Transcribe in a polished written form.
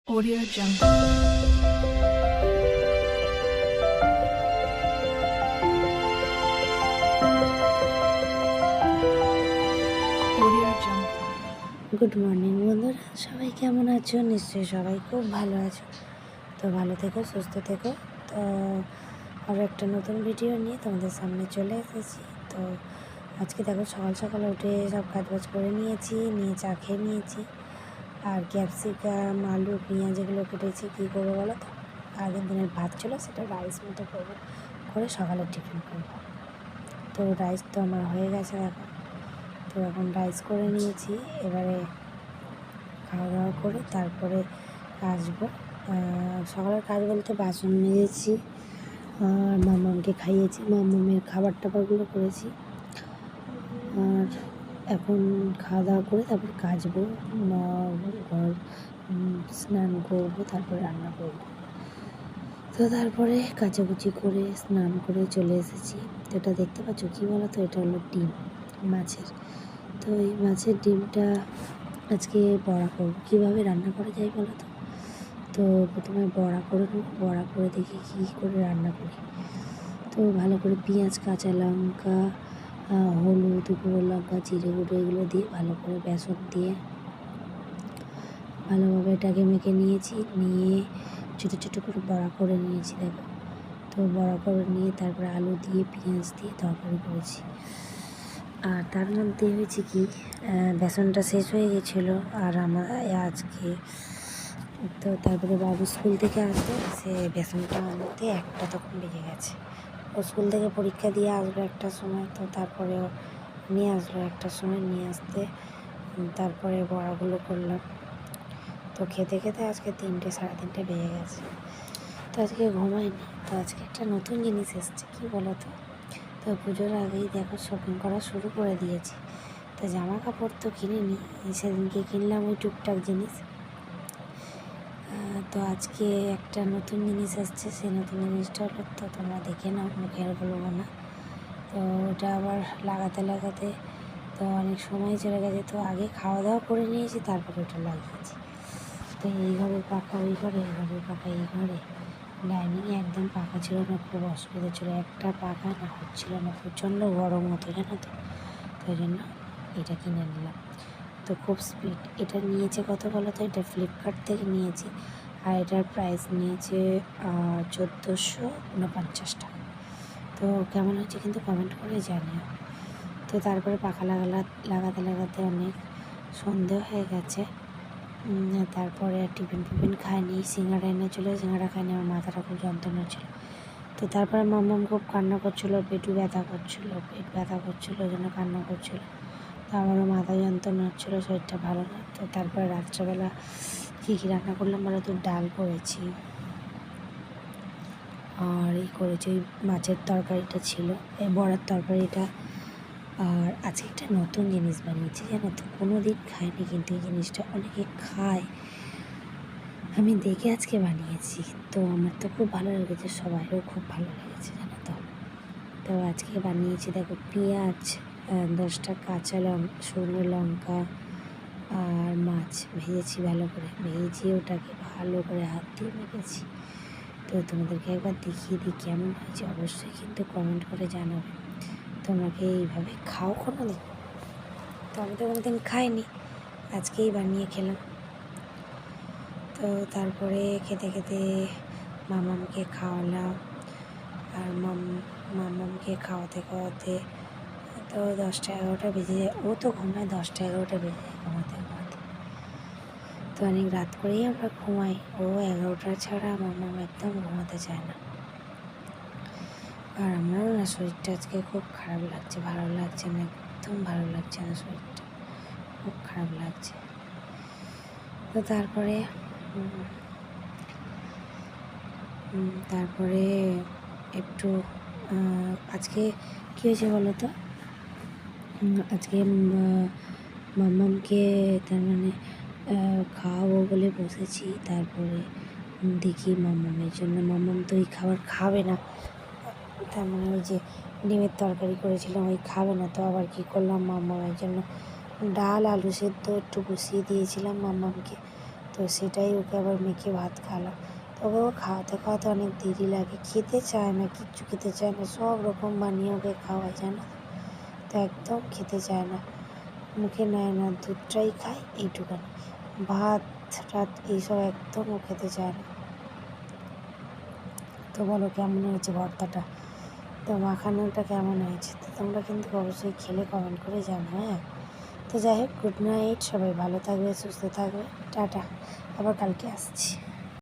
Audio Jungle. Audio Jungle. Good morning বন্ধুরা, সবাই কেমন আছো? নিশ্চয়ই সবাই খুব ভালো আছো। তো ভালো থেকো, সুস্থ থেকো। তো আরও একটা নতুন ভিডিও নিয়ে তোমাদের সামনে চলে এসেছি। তো আজকে দেখো সকাল সকাল উঠে সব কাজবাজ করে নিয়েছি, নিয়ে চা খেয়ে নিয়েছি। আর ক্যাপসিকাম, আলু, পেঁয়াজ এগুলো কেটেছি। কী করবো বলো তো, আগের দিনের ভাত ছিল সেটা রাইস মতো করবো, করে সকালে টিফিন করবো। তো রাইস তো আমার হয়ে গেছে দেখো। তো এখন রাইস করে নিয়েছি, এবারে খাওয়া দাওয়া করে তারপরে আসবো। সকালের কাজ বলতে বাসন মেজেছি আর মামাকে খাইয়েছি, মামামের খাবার টাবারগুলো করেছি। আর এখন খাওয়া দাওয়া করে তারপর কাচবো, ঘর স্নান করবো, তারপরে রান্না করবো। তো তারপরে কাচাকুচি করে স্নান করে চলে এসেছি। তো এটা দেখতে পাচ্ছ কী বলো তো, এটা হলো ডিম মাছের। তো এই মাছের ডিমটা আজকে বড়া করবো। কীভাবে রান্না করা যায় বলো তো? তো প্রথমে বড়া করে নেবো, বড়া করে দেখি কী করে রান্না করি। তো ভালো করে পেঁয়াজ, কাঁচা লঙ্কা, হলুদ, গুঁড়ো লঙ্কা, জিরে গুঁড়ো এগুলো দিয়ে ভালো করে বেসন দিয়ে ভালোভাবে এটাকে মেখে নিয়েছি। নিয়ে ছোটো ছোটো করে বড়া করে নিয়েছি দেখো। তো বড়া করে নিয়ে তারপরে আলু দিয়ে পেঁয়াজ দিয়ে তরকারি করেছি। আর তার মধ্যে হয়েছে কি, বেসনটা শেষ হয়ে গেছিলো আর আমার আজকে। তো তারপরে বাবু স্কুল থেকে আসবে, সে বেসনটা আনতে একটা তখন বেজে গেছে। ও স্কুল থেকে পরীক্ষা দিয়ে আসবে একটার সময়, তো তারপরে ও নিয়ে আসলো একটার সময়। নিয়ে আসতে তারপরে বড়াগুলো করলাম। তো খেতে খেতে আজকে 3টে সাড়ে 3টে বেজে গেছে। তো আজকে ঘুমাইনি। তো আজকে একটা নতুন জিনিস এসছে, কী বলো তো? তো পুজোর আগেই দেখো শপিং করা শুরু করে দিয়েছি। তো জামা কাপড় তো কিনিনি, সেদিনকে কিনলাম ওই টুকটাক জিনিস। তো আজকে একটা নতুন জিনিস আসছে, সেই নতুন জিনিসটা হলো, তো তোমরা দেখে নাও, মুখে আর বলবো না। তো ওটা আবার লাগাতে লাগাতে তো অনেক সময় চলে গেছে। তো আগে খাওয়া দাওয়া করে নিয়েছি, তারপরে ওটা লাগিয়েছি। তো এই ঘরে পাখা ওই ঘরে, এই ঘরে পাখা এই ঘরে, ডাইনিংয়ে একদম পাখা ছিল না, খুব অসুবিধা ছিল। একটা পাখা না হচ্ছিল না, প্রচণ্ড গরম হতো জানো তো। তাই জন্য এটা কিনে নিলাম। তো খুব স্পিড। এটা নিয়েছে কত বলো তো? এটা ফ্লিপকার্ট থেকে নিয়েছি, আর এটার প্রাইস নিয়েছে 1449 টাকা। তো কেমন হচ্ছে কিন্তু কমেন্ট করে জানিও। তো তারপরে পাখা লাগাতে লাগাতে অনেক সন্ধে হয়ে গেছে। তারপরে টিফিন খাইনি, সিঙ্গাড়া এনেছিল, সিঙ্গাড়া খাইনি, আমার মাথাটা খুব যন্ত্রণা ছিল। তো তারপরে মাম্মাম খুব কান্না করছিলো, পেট ব্যথা করছিলো, ওই জন্য কান্না করছিলো। তো আমারও মাথা যন্ত্রণা হচ্ছিলো, শরীরটা ভালো না। তো তারপরে রাত্রেবেলা কী রান্না করলাম বলো তো? ডাল করেছি আর করেছি ওই মাছের তরকারিটা ছিল, এই বড়ার তরকারিটা। আর আজকে একটা নতুন জিনিস বানিয়েছি জানো তো, কোনো দিন খাইনি, কিন্তু এই জিনিসটা অনেকে খায়, আমি দেখে আজকে বানিয়েছি। তো আমার তো খুব ভালো লেগেছে, সবাইও খুব ভালো লেগেছে জানো তো। তো আজকে বানিয়েছি দেখো, পেঁয়াজ, 10টা কাঁচা শুকনো লঙ্কা আর মাছ ভেজেছি, ভালো করে ভেজে ওটাকে ভালো করে হাত দিয়ে মেখেছি। তো তোমাদেরকে একবার দেখিয়ে দিই কেমন হয়েছে, অবশ্যই কিন্তু কমেন্ট করে জানাবে। তোমাকে এইভাবে খাও কোনো দিন? তো আমি তো কোনো দিন খাইনি, আজকেই বানিয়ে খেলাম। তো তারপরে খেতে খেতে মামামকে খাওয়ালাম, আর মামামকে খাওয়াতে খাওয়াতে তো 10টা 11টা বেজে যায়। ও তো ঘুমায় 10টা 11টা বেজে যায় ঘুমাতে। তো অনেক রাত করেই আমরা ঘুমাই, ও 11টা ছাড়া মামাম একদম ঘুমাতে চায় না। আর আমারও না শরীরটা আজকে খুব খারাপ লাগছে, ভালো লাগছে না, একদম ভালো লাগছে না, শরীরটা খুব খারাপ লাগছে। তো তারপরে একটু আজকে কী হয়েছে বলো তো? আজকে মাম্মামকে তার মানে খাওয়াবো বলে বসেছি। তারপরে দেখি মাম্মামের জন্য, মাম্মাম তো ওই খাবার খাবে না, তার মানে ওই যে ডিমের তরকারি করেছিলাম ওই খাবে না। তো আবার কী করলাম, মাম্মামের জন্য ডাল আলু সেদ্ধ একটু বসিয়ে দিয়েছিলাম মাম্মামকে। তো তো সেটাই ওকে আবার মেখে ভাত খাওয়ালাম। তো ওকে খাওয়াতে খাওয়াতে অনেক দেরি লাগে, খেতে চায় না, কিচ্ছু খেতে চায় না, সব রকম বানিয়ে ওকে খাওয়াই জানো তো একদম খেতে চায় না, মুখে নেয় না, দুধটাই খায় এইটুখানি, ভাত টাত এইসব একদম ও খেতে চায় না। তো বলো কেমন হয়েছে ভর্তাটা, তো মাখানোটা কেমন হয়েছে, তো তোমরা কিন্তু অবশ্যই খেলে কমেন্ট করে জানো। হ্যাঁ, তো যাই হোক, গুড নাইট, সবাই ভালো থাকবে, সুস্থ থাকবে, টাটা, আবার কালকে আসছি।